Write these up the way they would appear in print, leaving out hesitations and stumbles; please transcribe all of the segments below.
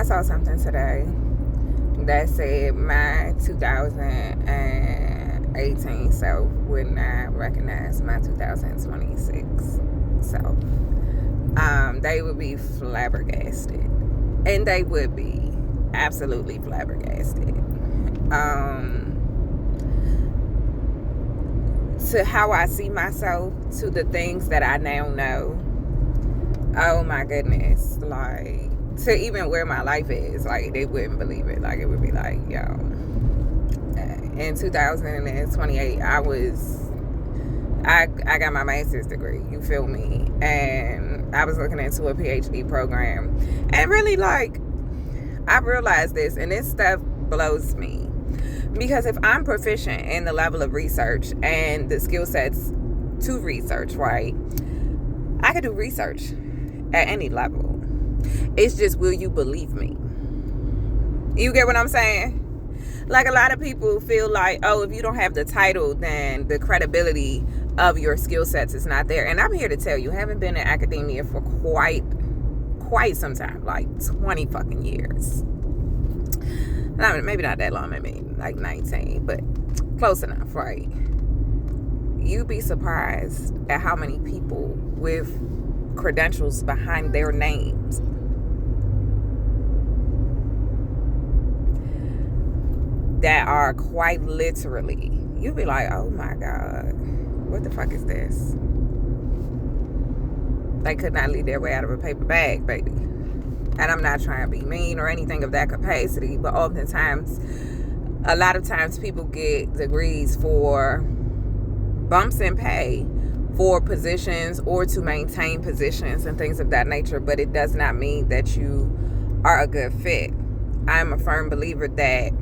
I saw something today that said my 2018 self would not recognize my 2026 self. They would be flabbergasted. And they would be absolutely flabbergasted. To how I see myself, to the things that I now know. Oh my goodness. Like, to even where my life is, like, they wouldn't believe it. Like, it would be like, yo. In 2028, I got my master's degree, you feel me? And I was looking into a PhD program. And really, like, I realized this, and this stuff blows me. Because if I'm proficient in the level of research and the skill sets to research, right? I could do research at any level. It's just, will you believe me? You get what I'm saying? Like, a lot of people feel like, oh, if you don't have the title, then the credibility of your skill sets is not there. And I'm here to tell you, I haven't been in academia for quite some time, like 20 fucking years. Maybe not that long, maybe like 19, but close enough, right? You'd be surprised at how many people with credentials behind their names that are quite literally, you'd be like, oh my God, what the fuck is this? They could not lead their way out of a paper bag, baby. And I'm not trying to be mean or anything of that capacity, but oftentimes, a lot of times people get degrees for bumps in pay for positions or to maintain positions and things of that nature, but it does not mean that you are a good fit. I'm a firm believer that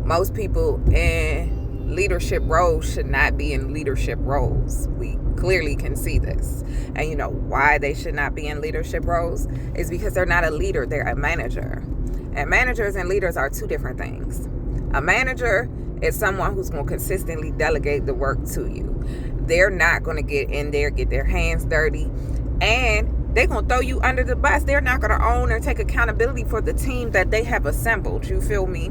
most people in leadership roles should not be in leadership roles. We clearly can see this. And you know why they should not be in leadership roles? Is because they're not a leader, they're a manager. And managers and leaders are two different things. A manager is someone who's going to consistently delegate the work to you. They're not going to get in there, get their hands dirty, and they're going to throw you under the bus. They're not going to own or take accountability for the team that they have assembled. You feel me?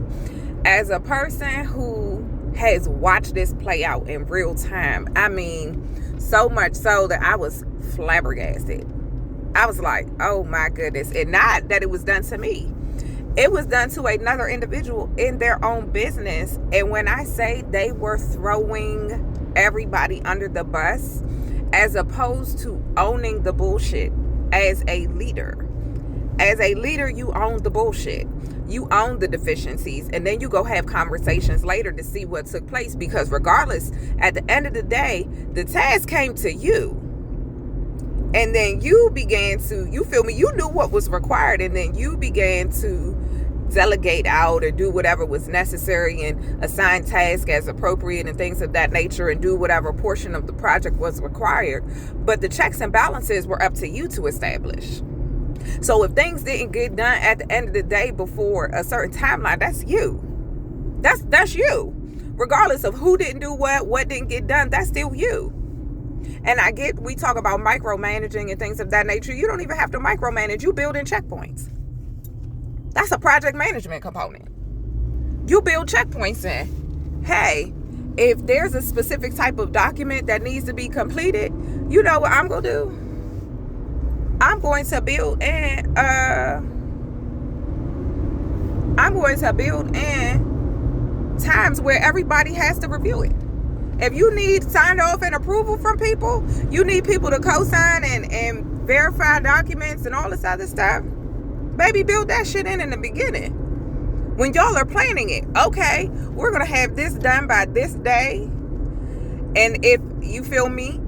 As a person who has watched this play out in real time, I mean, so much so that I was flabbergasted. I was like, oh my goodness. And not that it was done to me. It was done to another individual in their own business. And when I say they were throwing everybody under the bus, as opposed to owning the bullshit as a leader. As a leader, you own the bullshit. You own the deficiencies, and then you go have conversations later to see what took place, because regardless, at the end of the day, the task came to you. And then you began to, you feel me, you knew what was required, and then you began to delegate out or do whatever was necessary and assign tasks as appropriate and things of that nature, and do whatever portion of the project was required. But the checks and balances were up to you to establish. So if things didn't get done at the end of the day before a certain timeline, that's you. That's you. Regardless of who didn't do what didn't get done, that's still you. And I get, we talk about micromanaging and things of that nature. You don't even have to micromanage. You build in checkpoints. That's a project management component. You build checkpoints in. Hey, if there's a specific type of document that needs to be completed, you know what I'm going to do? I'm going to build in times where everybody has to review it. If you need signed off and approval from people, you need people to co-sign and verify documents and all this other stuff, baby, build that shit in the beginning. When y'all are planning it, okay, we're going to have this done by this day. And if you feel me,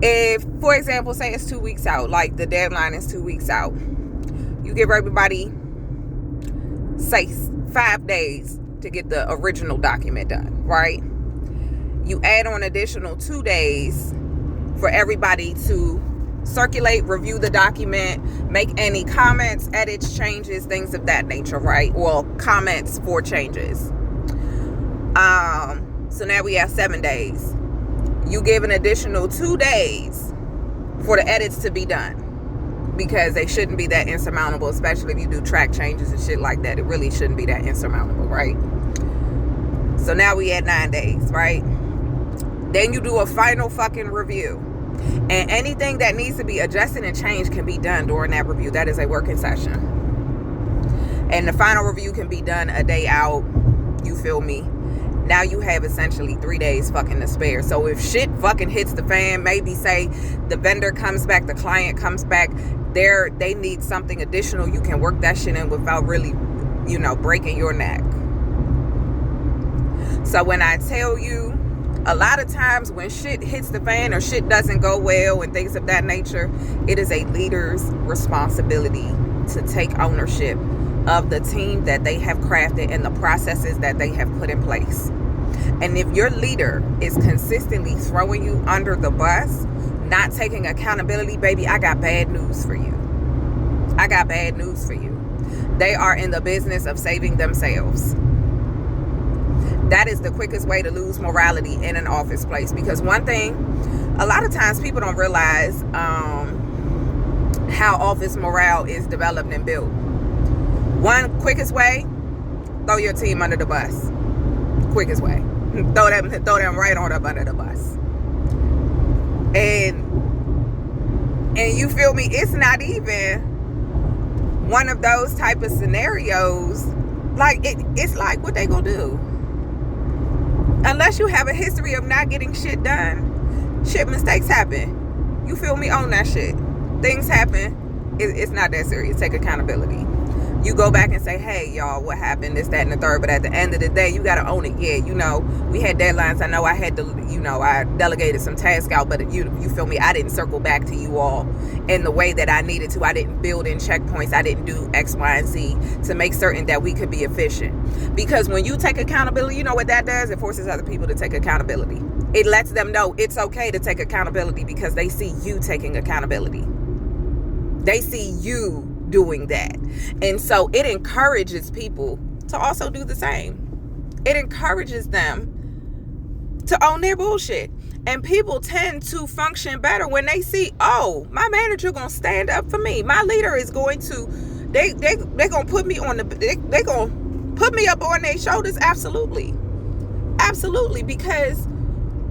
if, for example, say it's 2 weeks out, like the deadline is 2 weeks out, you give everybody, say, 5 days to get the original document done, right? You add on additional 2 days for everybody to circulate, review the document, make any comments, edits, changes, things of that nature, right? Or comments for changes. So now we have 7 days. You give an additional 2 days for the edits to be done. because they shouldn't be that insurmountable, especially if you do track changes and shit like that. It really shouldn't be that insurmountable, right? So now we at 9 days, right? Then you do a final fucking review. And anything that needs to be adjusted and changed can be done during that review. That is a working session. And the final review can be done a day out. You feel me? Now you have essentially 3 days fucking to spare. So if shit fucking hits the fan, maybe say the vendor comes back, the client comes back, they need something additional, you can work that shit in without really, breaking your neck. So when I tell you, a lot of times when shit hits the fan or shit doesn't go well and things of that nature, it is a leader's responsibility to take ownership of the team that they have crafted and the processes that they have put in place. And if your leader is consistently throwing you under the bus, not taking accountability, baby, I got bad news for you. I got bad news for you. They are in the business of saving themselves. That is the quickest way to lose morality in an office place. Because one thing, a lot of times people don't realize how office morale is developed and built. One quickest way, throw your team under the bus. Quickest way. Throw them right on up under the bus. And you feel me? It's not even one of those type of scenarios. Like it's like, what they gonna do? Unless you have a history of not getting shit done, shit mistakes happen. You feel me? Own that shit. Things happen. It's not that serious. Take accountability. You go back and say, hey, y'all, what happened? This, that, and the third. But at the end of the day, you got to own it. Yeah, we had deadlines. I know I had to, I delegated some tasks out. But you feel me? I didn't circle back to you all in the way that I needed to. I didn't build in checkpoints. I didn't do X, Y, and Z to make certain that we could be efficient. Because when you take accountability, you know what that does? It forces other people to take accountability. It lets them know it's okay to take accountability because they see you taking accountability. They see you doing that. And so it encourages people to also do the same. It encourages them to own their bullshit. And people tend to function better when they see, oh, my manager gonna stand up for me. My leader is going to, they gonna put me on they gonna put me up on their shoulders. Absolutely. Absolutely. Because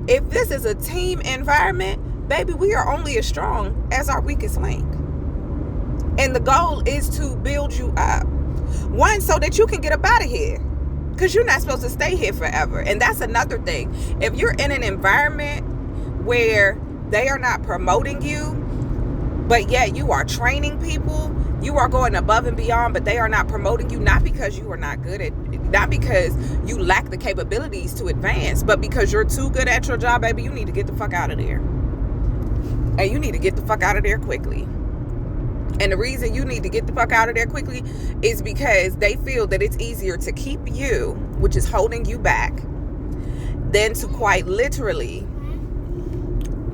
if this is a team environment, baby, we are only as strong as our weakest link. And the goal is to build you up. One, so that you can get up out of here. Because you're not supposed to stay here forever. And that's another thing. If you're in an environment where they are not promoting you, but yet you are training people, you are going above and beyond, but they are not promoting you, not because you are not good at, not because you lack the capabilities to advance, but because you're too good at your job, baby, you need to get the fuck out of there. And you need to get the fuck out of there quickly. And the reason you need to get the fuck out of there quickly is because they feel that it's easier to keep you, which is holding you back, than to quite literally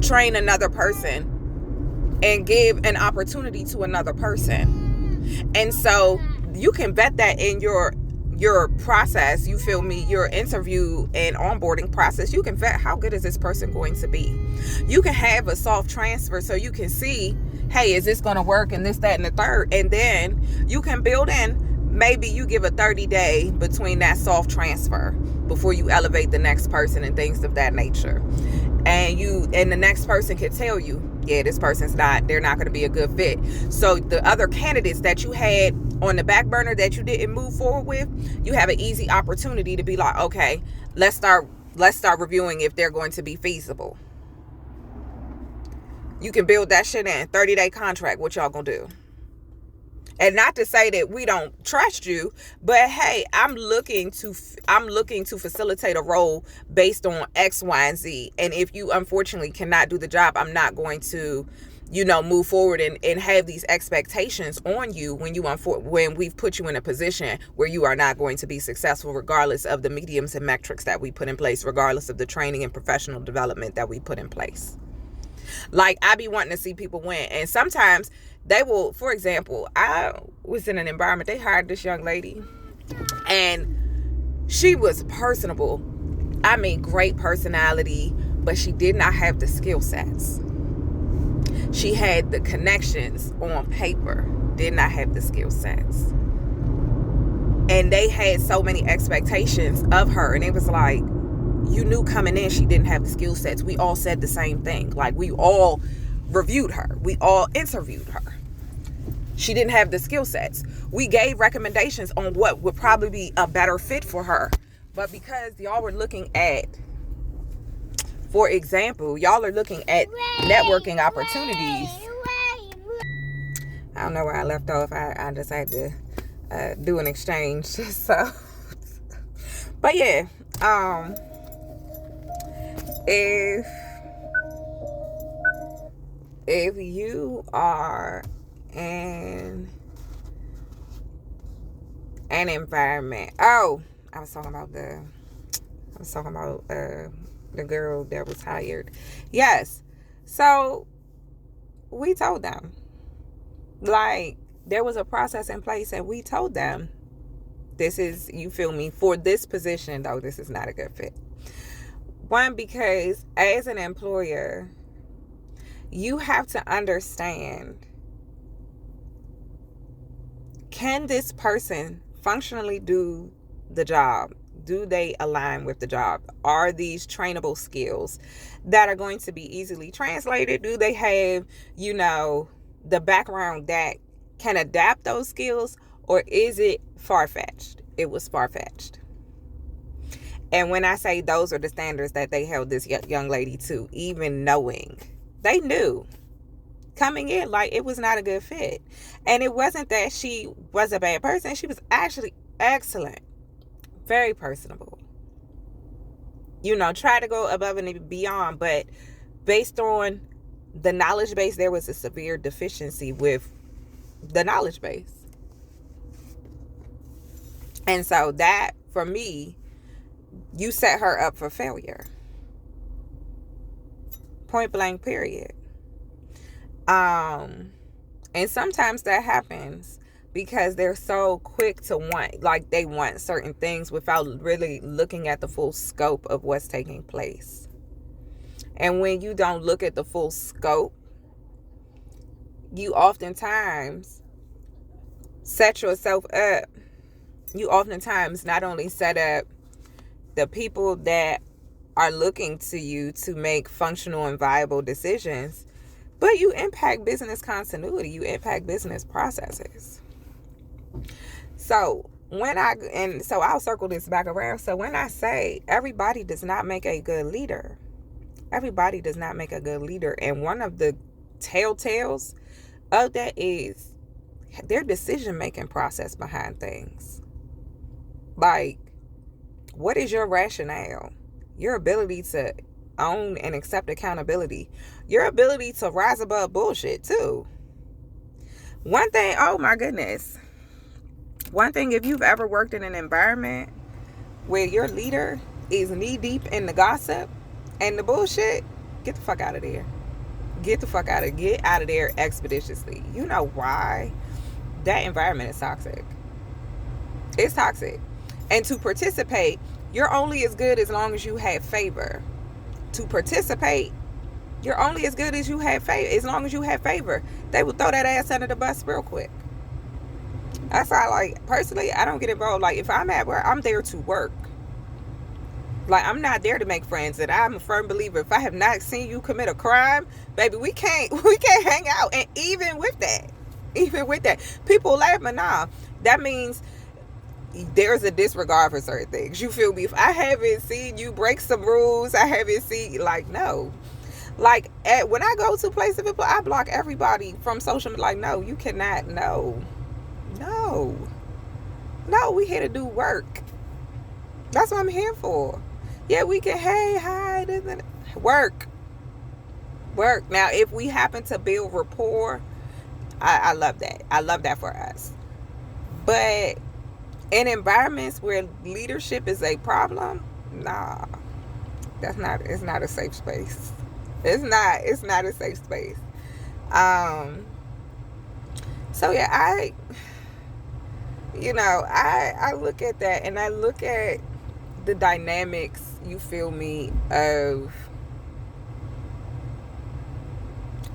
train another person and give an opportunity to another person. And so you can vet that in your process, you feel me, your interview and onboarding process. You can vet how good is this person going to be. You can have a soft transfer so you can see, hey, is this going to work, and this, that, and the third. And then you can build in, maybe you give a 30-day between that soft transfer before you elevate the next person and things of that nature. And the next person can tell you, yeah, this person's they're not going to be a good fit. So the other candidates that you had on the back burner that you didn't move forward with, you have an easy opportunity to be like, okay, let's start reviewing if they're going to be feasible. You can build that shit in. 30-day contract. What y'all gonna do? And not to say that we don't trust you, but hey, I'm looking to facilitate a role based on X, Y, and Z. And if you unfortunately cannot do the job, I'm not going to, move forward and have these expectations on you when we've put you in a position where you are not going to be successful, regardless of the mediums and metrics that we put in place, regardless of the training and professional development that we put in place. Like, I be wanting to see people win. And sometimes they will, for example, I was in an environment, they hired this young lady and she was personable. I mean, great personality, but she did not have the skill sets. She had the connections on paper, did not have the skill sets. And they had so many expectations of her. And it was like, you knew coming in she didn't have the skill sets. We all said the same thing. Like, we all reviewed her. We all interviewed her. She didn't have the skill sets. We gave recommendations on what would probably be a better fit for her. But because y'all were looking at, for example, y'all are looking at networking opportunities. I don't know where I left off. I decided to do an exchange. So, but yeah, if you are in an environment, I was talking about the girl that was hired. Yes. So we told them, like, there was a process in place, and we told them, this is, you feel me, for this position though, this is not a good fit. One, because as an employer, you have to understand, can this person functionally do the job? Do they align with the job? Are these trainable skills that are going to be easily translated? Do they have, the background that can adapt those skills? Or is it far-fetched? It was far-fetched. And when I say those are the standards that they held this young lady to, even knowing, they knew coming in, like, it was not a good fit. And it wasn't that she was a bad person. She was actually excellent. Very personable. Try to go above and beyond, but based on the knowledge base, there was a severe deficiency with the knowledge base. And so that, for me, you set her up for failure. Point blank, period. And sometimes that happens because they're so quick to want, like, they want certain things without really looking at the full scope of what's taking place. And when you don't look at the full scope, you oftentimes set yourself up. You oftentimes not only set up the people that are looking to you to make functional and viable decisions, but you impact business continuity. You impact business processes. So I'll circle this back around. So when I say everybody does not make a good leader, everybody does not make a good leader. And one of the telltales of that is their decision-making process behind things. Like, what is your rationale? Your ability to own and accept accountability. Your ability to rise above bullshit, too. One thing, oh my goodness. One thing, if you've ever worked in an environment where your leader is knee-deep in the gossip and the bullshit, get the fuck out of there. Get out of there expeditiously. You know why? That environment is toxic. It's toxic. And to participate, you're only as good as long as you have favor. To participate, you're only as good as you have favor. As long as you have favor, they will throw that ass under the bus real quick. That's why, like, personally, I don't get involved. Like, if I'm at work, I'm there to work. Like, I'm not there to make friends. And I'm a firm believer, if I have not seen you commit a crime, baby, we can't hang out. And even with that, people laugh, but nah, that means there's a disregard for certain things. You feel me? If I haven't seen you break some rules, I haven't seen, like, no. Like, when I go to a place of people, I block everybody from social media. Like, no, you cannot. No, we here to do work. That's what I'm here for. Yeah, we can, hey, hi, work. Now, if we happen to build rapport, I love that. I love that for us. But in environments where leadership is a problem, nah, it's not a safe space. It's not a safe space. So yeah, I look at that, and I look at the dynamics, you feel me, of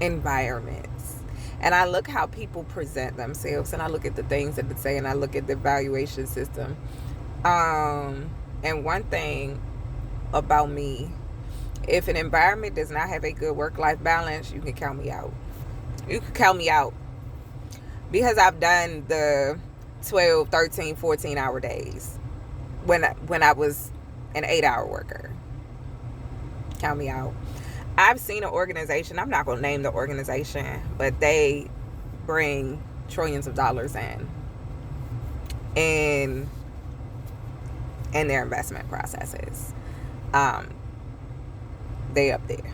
environments. And I look how people present themselves, and I look at the things that they say, and I look at the evaluation system. And one thing about me, if an environment does not have a good work-life balance, you can count me out. You can count me out. Because I've done the 12, 13, 14-hour days when I was an 8-hour worker. Count me out. I've seen an organization, I'm not going to name the organization, but they bring trillions of dollars in their investment processes. They up there.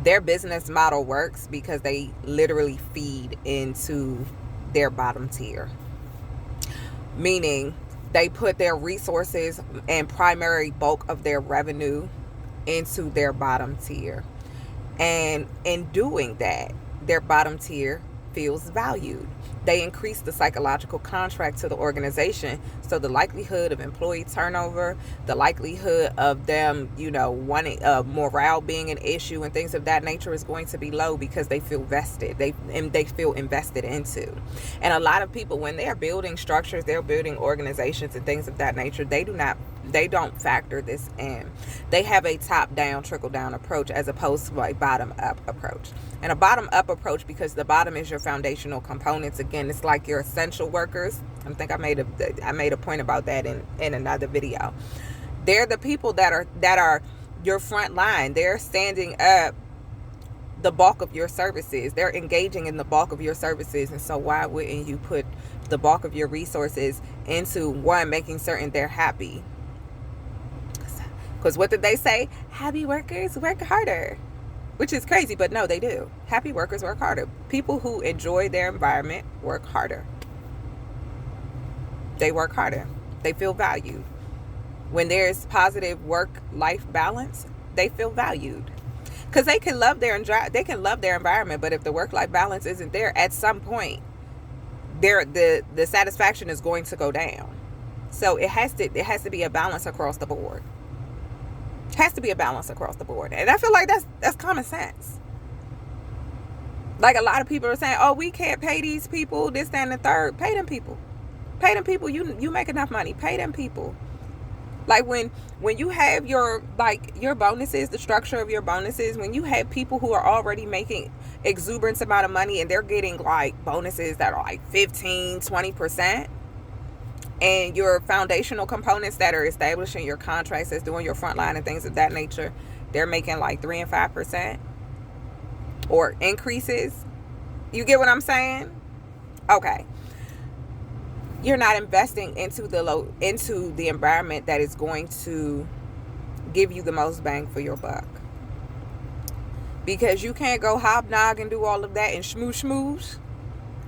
Their business model works because they literally feed into their bottom tier. Meaning they put their resources and primary bulk of their revenue into their bottom tier. And in doing that, their bottom tier feels valued. They increase the psychological contract to the organization. So the likelihood of employee turnover, the likelihood of them, wanting morale being an issue and things of that nature is going to be low because they feel vested. They feel invested into. And a lot of people, when they're building structures, they're building organizations and things of that nature, they don't factor this in. They have a top-down, trickle-down approach as opposed to a bottom-up approach. And a bottom-up approach, because the bottom is your foundational components. Again, it's like your essential workers. I think I made a point about that in another video. They're the people that are your front line. They're standing up the bulk of your services. They're engaging in the bulk of your services. And so why wouldn't you put the bulk of your resources into, one, making certain they're happy? Because what did they say? Happy workers work harder. Which is crazy, but no, they do. Happy workers work harder. People who enjoy their environment work harder. They work harder. They feel valued. When there's positive work-life balance, they feel valued. Because they can love their environment, but if the work-life balance isn't there, at some point, the satisfaction is going to go down. So it has to be a balance across the board. Has to be a balance across the board. And I feel like that's common sense. Like a lot of people are saying, oh, we can't pay these people this, that, and the third. Pay them people. You make enough money. Pay them people. Like when you have your bonuses, the structure of your bonuses, when you have people who are already making exuberant amount of money and they're getting like bonuses that are like 15, 20%. And your foundational components that are establishing your contracts, that's doing your front line and things of that nature, they're making like 3 and 5% or increases. You get what I'm saying? Okay. You're not investing into the environment that is going to give you the most bang for your buck. Because you can't go hobnog and do all of that and schmooze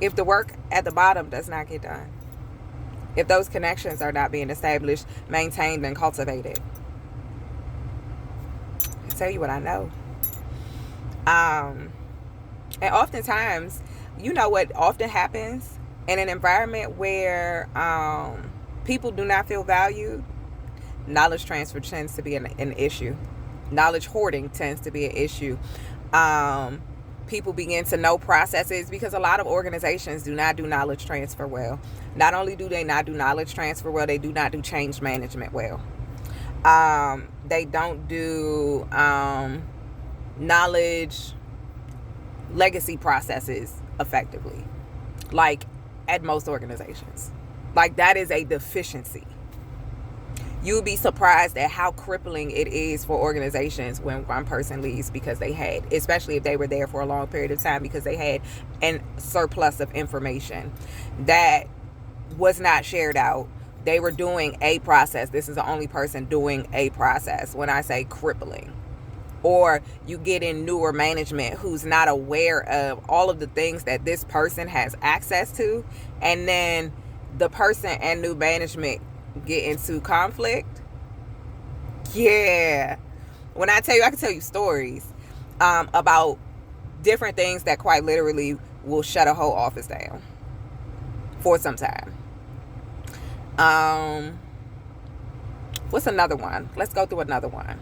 if the work at the bottom does not get done. If those connections are not being established, maintained, and cultivated. I'll tell you what I know. And oftentimes, you know what often happens in an environment where people do not feel valued? Knowledge transfer tends to be an issue. Knowledge hoarding tends to be an issue. People begin to know processes because a lot of organizations do not do knowledge transfer well. Not only do they not do knowledge transfer well, they do not do change management well. They don't do knowledge legacy processes effectively, like at most organizations. Like that is a deficiency. You'll be surprised at how crippling it is for organizations when one person leaves because they had, especially if they were there for a long period of time, because they had a surplus of information that was not shared out. They were doing a process. This is the only person doing a process. When I say crippling, or you get in newer management who's not aware of all of the things that this person has access to, and then the person and new management get into conflict. Yeah. When I tell you, I can tell you stories about different things that quite literally will shut a whole office down for some time. What's another one? Let's go through another one.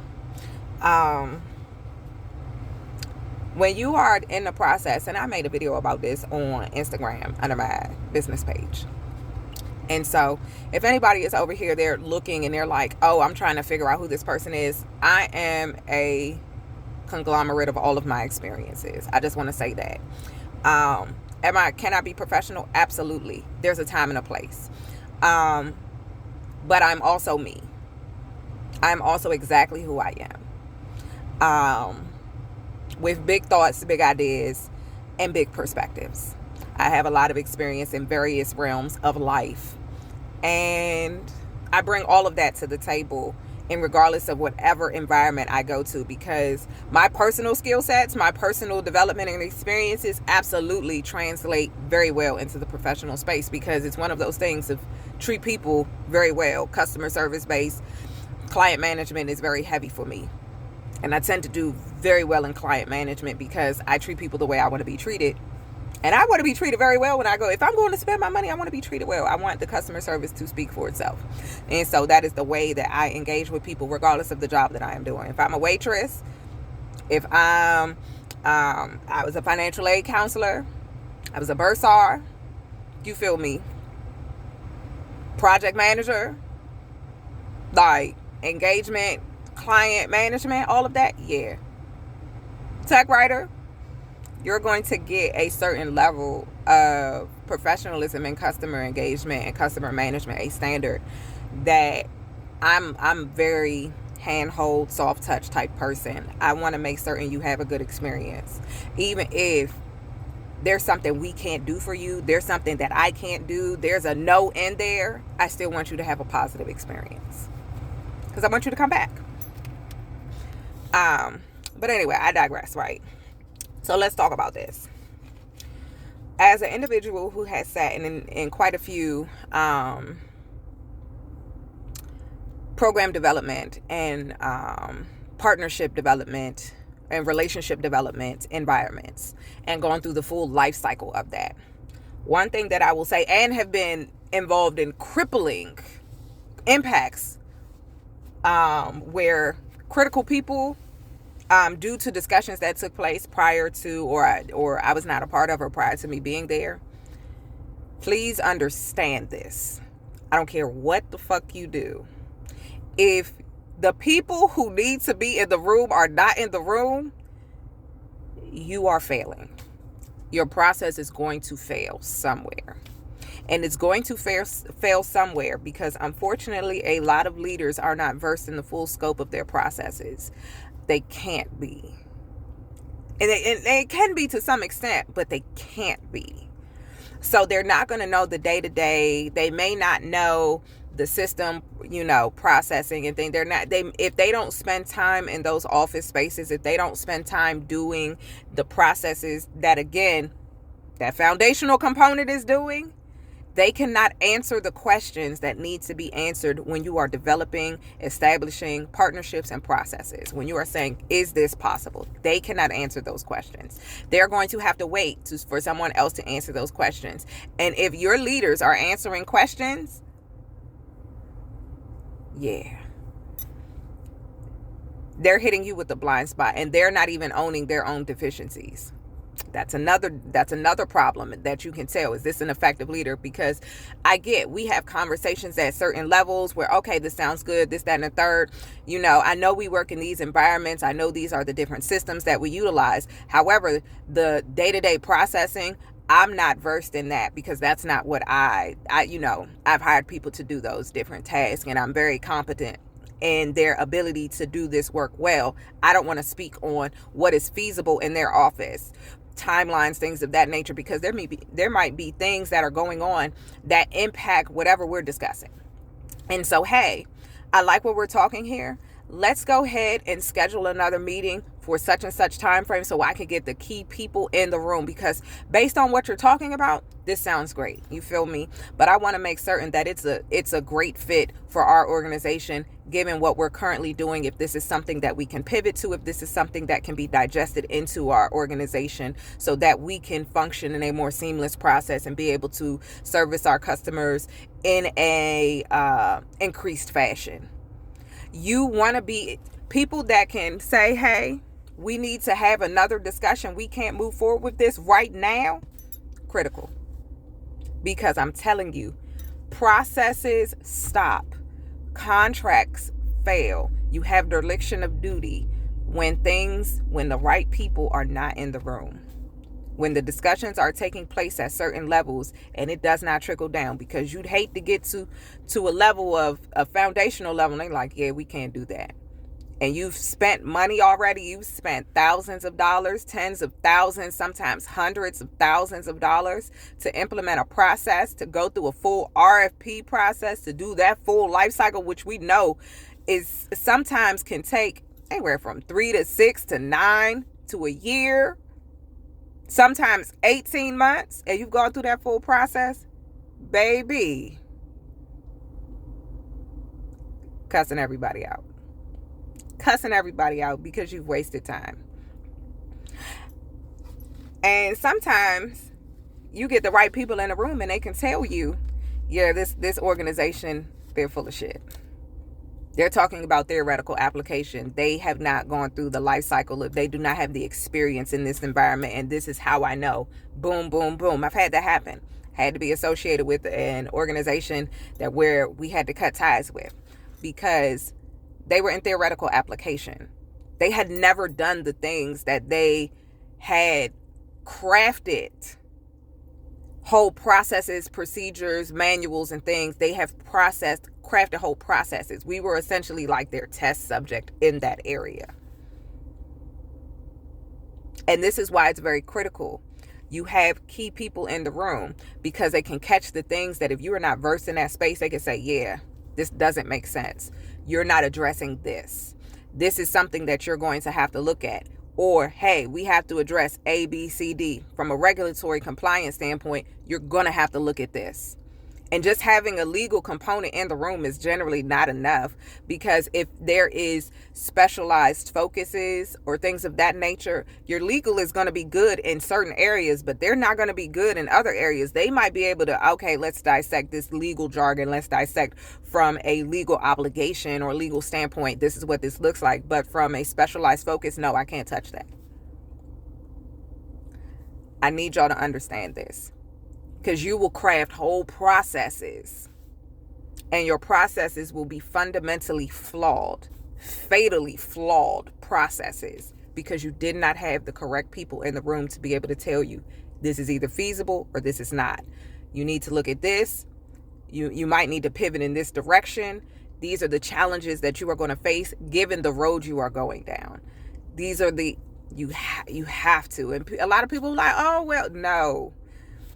When you are in the process, and I made a video about this on Instagram under my business page. And so if anybody is over here, they're looking and they're like, oh, I'm trying to figure out who this person is. I am a conglomerate of all of my experiences. I just want to say that. Can I be professional? Absolutely. There's a time and a place. But I'm also me. I'm also exactly who I am. With big thoughts, big ideas, and big perspectives. I have a lot of experience in various realms of life. And I bring all of that to the table in regardless of whatever environment I go to, because my personal skill sets, my personal development and experiences absolutely translate very well into the professional space, because it's one of those things of treat people very well. Customer service based, client management is very heavy for me. And I tend to do very well in client management because I treat people the way I want to be treated. And I want to be treated very well when I go. If I'm going to spend my money, I want to be treated well. I want the customer service to speak for itself. And so that is the way that I engage with people, regardless of the job that I am doing. If I'm a waitress, if I was a financial aid counselor, I was a bursar, you feel me? Project manager, like engagement, client management, all of that, yeah. Tech writer, you're going to get a certain level of professionalism in customer engagement and customer management, a standard that I'm very handhold, soft touch type person. I want to make certain you have a good experience. Even if there's something we can't do for you, there's something that I can't do, there's a no in there, I still want you to have a positive experience, because I want you to come back. But anyway, I digress, right? So let's talk about this. As an individual who has sat in quite a few program development and partnership development and relationship development environments, and gone through the full life cycle of that, one thing that I will say, and have been involved in crippling impacts where critical people, due to discussions that took place prior to, or I was not a part of, or prior to me being there, please understand this. I don't care what the fuck you do. If the people who need to be in the room are not in the room, you are failing. Your process is going to fail somewhere. And it's going to fail somewhere because, unfortunately, a lot of leaders are not versed in the full scope of their processes. They can't be. And they can be to some extent, but they can't be. So they're not going to know the day-to-day. They may not know the system, processing and things. If they don't spend time in those office spaces, if they don't spend time doing the processes that, again, that foundational component is doing, they cannot answer the questions that need to be answered when you are developing, establishing partnerships and processes. When you are saying, is this possible? They cannot answer those questions. They're going to have to wait for someone else to answer those questions. And if your leaders are answering questions, yeah, they're hitting you with the blind spot, and they're not even owning their own deficiencies. That's another problem that you can tell. Is this an effective leader? Because we have conversations at certain levels where, okay, this sounds good, this, that, and the third. I know we work in these environments. I know these are the different systems that we utilize. However, the day-to-day processing, I'm not versed in that, because that's not what I've hired people to do those different tasks, and I'm very competent in their ability to do this work well. I don't want to speak on what is feasible in their office, timelines, things of that nature, because there might be things that are going on that impact whatever we're discussing. And so, hey, I like what we're talking here. Let's go ahead and schedule another meeting for such and such time frame so I can get the key people in the room, because based on what you're talking about, this sounds great. You feel me? But I want to make certain that it's a great fit for our organization, given what we're currently doing. If this is something that we can pivot to, if this is something that can be digested into our organization so that we can function in a more seamless process and be able to service our customers in a increased fashion. You want to be people that can say, hey, we need to have another discussion. We can't move forward with this right now. Critical. Because I'm telling you, processes stop. Contracts fail. You have dereliction of duty when the right people are not in the room. When the discussions are taking place at certain levels and it does not trickle down, because you'd hate to get to a level of a foundational level and they're like, yeah, we can't do that. And you've spent money already. You've spent thousands of dollars, tens of thousands, sometimes hundreds of thousands of dollars to implement a process, to go through a full RFP process, to do that full life cycle, which we know is sometimes can take anywhere from 3 to 6 to 9 to a year, sometimes 18 months, and you've gone through that full process. Baby, cussing everybody out. Cussing everybody out because you've wasted time. And sometimes you get the right people in the room and they can tell you, yeah, this organization, they're full of shit. They're talking about theoretical application. They have not gone through the life cycle. They do not have the experience in this environment. And this is how I know. Boom, boom, boom. I've had that happen. Had to be associated with an organization where we had to cut ties with because they were in theoretical application. They had never done the things that they had crafted. Whole processes, procedures, manuals, and things. They have crafted whole processes. We were essentially like their test subject in that area. And this is why it's very critical. You have key people in the room because they can catch the things that if you are not versed in that space, they can say, yeah, this doesn't make sense. You're not addressing this. This is something that you're going to have to look at. Or, hey, we have to address A, B, C, D. From a regulatory compliance standpoint, you're going to have to look at this. And just having a legal component in the room is generally not enough, because if there is specialized focuses or things of that nature, your legal is going to be good in certain areas, but they're not going to be good in other areas. They might be able to, okay, let's dissect this legal jargon. Let's dissect from a legal obligation or legal standpoint. This is what this looks like. But from a specialized focus, no, I can't touch that. I need y'all to understand this. Because you will craft whole processes, and your processes will be fundamentally flawed, fatally flawed processes, because you did not have the correct people in the room to be able to tell you this is either feasible or this is not. You need to look at this. You might need to pivot in this direction. These are the challenges that you are going to face given the road you are going down. These are you have to. And a lot of people are like, oh, well, no.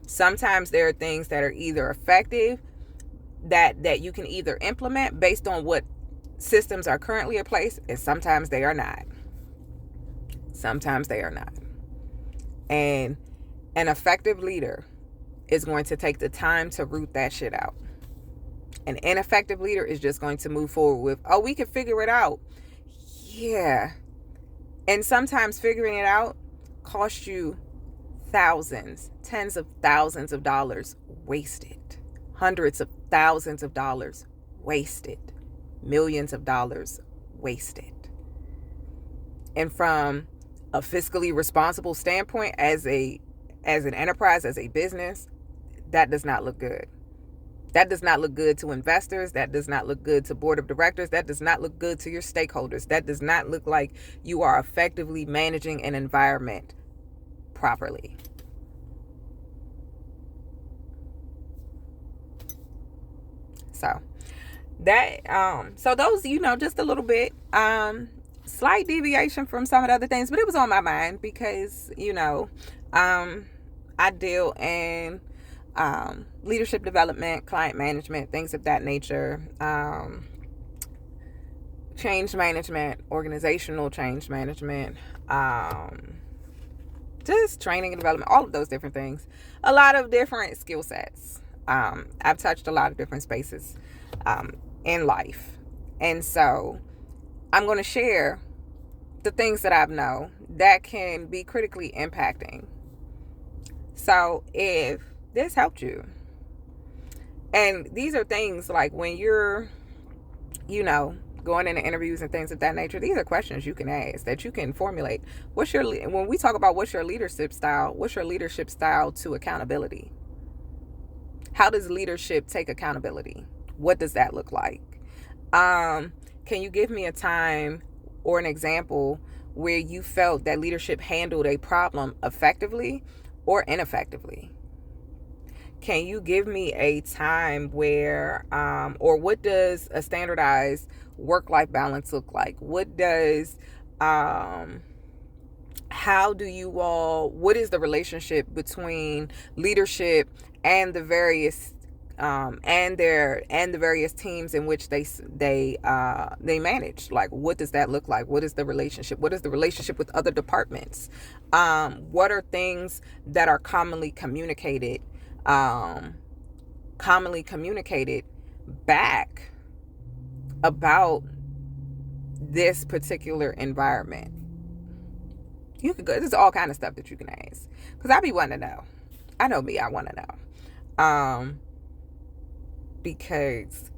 Sometimes there are things that are either effective that you can either implement based on what systems are currently in place, and sometimes they are not. Sometimes they are not. And an effective leader is going to take the time to root that shit out. An ineffective leader is just going to move forward with, oh, we can figure it out. Yeah. And sometimes figuring it out costs you thousands, tens of thousands of dollars wasted, hundreds of thousands of dollars wasted, millions of dollars wasted. And from a fiscally responsible standpoint, as an enterprise, as a business, that does not look good. That does not look good to investors. That does not look good to board of directors. That does not look good to your stakeholders. That does not look like you are effectively managing an environment properly. So those, just a little bit, slight deviation from some of the other things, but it was on my mind because, I deal in leadership development, client management, things of that nature, change management, organizational change management, just training and development, all of those different things, a lot of different skill sets. I've touched a lot of different spaces in life. And so I'm going to share the things that I know that can be critically impacting. So if this helped you, and these are things like when you're, going into interviews and things of that nature, these are questions you can ask, that you can formulate. When we talk about what's your leadership style to accountability? How does leadership take accountability? What does that look like? Can you give me a time or an example where you felt that leadership handled a problem effectively or ineffectively? Can you give me a time where, or what does a standardized work-life balance look like? What does, how do you all, what is the relationship between leadership and the various and the various teams in which they manage? Like, what does that look like? What is the relationship? What is the relationship with other departments? What are things that are commonly communicated back about this particular environment? You could go, there's all kind of stuff that you can ask, because I be wanting to know. I know me, I want to know. Because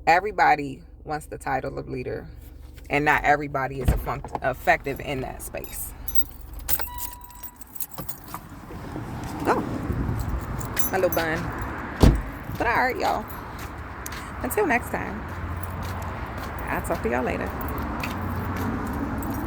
everybody wants the title of leader, and not everybody is effective in that space. Go, my little bun. But all right, y'all. Until next time, I'll talk to y'all later.